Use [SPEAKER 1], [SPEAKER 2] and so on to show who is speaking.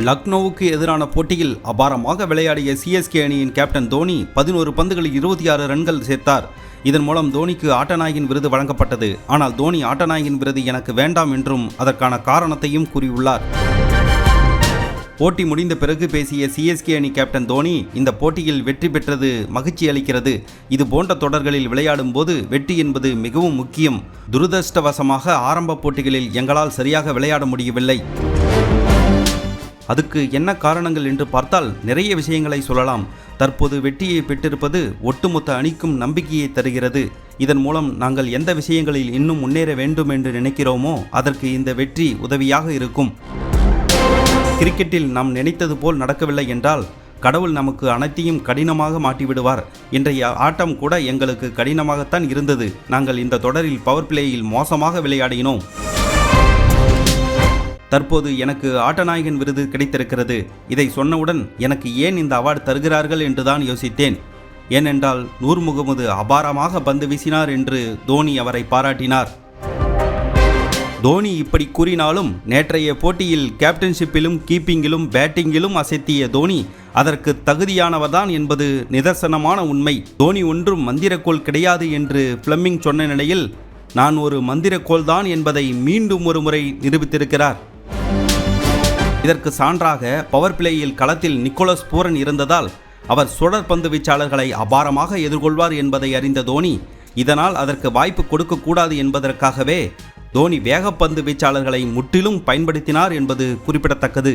[SPEAKER 1] லக்னோவுக்கு எதிரான போட்டியில் அபாரமாக விளையாடிய சிஎஸ்கே அணியின் கேப்டன் தோனி 11 பந்துகளில் 26 ரன்கள் சேர்த்தார். இதன் மூலம் தோனிக்கு ஆட்டநாயகன் விருது வழங்கப்பட்டது. ஆனால் தோனி ஆட்டநாயகன் விருது எனக்கு வேண்டாம் என்றும் அதற்கான காரணத்தையும் கூறியுள்ளார். போட்டி முடிந்த பிறகு பேசிய சிஎஸ்கே அணி கேப்டன் தோனி, இந்த போட்டியில் வெற்றி பெற்றது மகிழ்ச்சி அளிக்கிறது. இது போன்ற தொடர்களில் விளையாடும் போது வெற்றி என்பது மிகவும் முக்கியம். துரதிர்ஷ்டவசமாக ஆரம்ப போட்டிகளில் எங்களால் சரியாக விளையாட முடியவில்லை. அதுக்கு என்ன காரணங்கள் என்று பார்த்தால் நிறைய விஷயங்களை சொல்லலாம். தற்போது வெற்றியை பெற்றிருப்பது ஒட்டுமொத்த அணிக்கும் நம்பிக்கையை தருகிறது. இதன் மூலம் நாங்கள் எந்த விஷயங்களில் இன்னும் முன்னேற வேண்டும் என்று நினைக்கிறோமோ அதற்கு இந்த வெற்றி உதவியாக இருக்கும். கிரிக்கெட்டில் நாம் நினைத்தது போல் நடக்கவில்லை என்றால் கடவுள் நமக்கு அனைத்தையும் கடினமாக மாட்டிவிடுவார். இன்றைய ஆட்டம் கூட எங்களுக்கு கடினமாகத்தான் இருந்தது. நாங்கள் இந்த தொடரில் பவர் பிளேயில் மோசமாக விளையாடினோம். தற்போது எனக்கு ஆட்டநாயகன் விருது கிடைத்திருக்கிறது. இதை சொன்னவுடன் எனக்கு ஏன் இந்த அவார்டு தருகிறார்கள் என்றுதான் யோசித்தேன். ஏனென்றால் நூர் முகமது அபாரமாக பந்து வீசினார் என்று தோனி அவரை பாராட்டினார். தோனி இப்படி கூறினாலும் நேற்றைய போட்டியில் கேப்டன்ஷிப்பிலும் கீப்பிங்கிலும் பேட்டிங்கிலும் அசத்திய தோனி அதற்கு தகுதியானவர்தான் என்பது நிதர்சனமான உண்மை. தோனி ஒன்றும் மந்திரக்கோள் கிடையாது என்று பிளமிங் சொன்ன நிலையில் நான் ஒரு மந்திரக்கோள் தான் என்பதை மீண்டும் ஒரு முறை நிரூபித்திருக்கிறார். இதற்கு சான்றாக பவர் பிளேயில் களத்தில் நிக்கோலஸ் பூரன் இருந்ததால் அவர் சுழற் பந்து வீச்சாளர்களை அபாரமாக எதிர்கொள்வார் என்பதை அறிந்த தோனி இதனால் அதற்கு வாய்ப்பு கொடுக்கக்கூடாது என்பதற்காகவே தோனி வேகப்பந்து வீச்சாளர்களை முற்றிலும் பயன்படுத்தினார் என்பது குறிப்பிடத்தக்கது.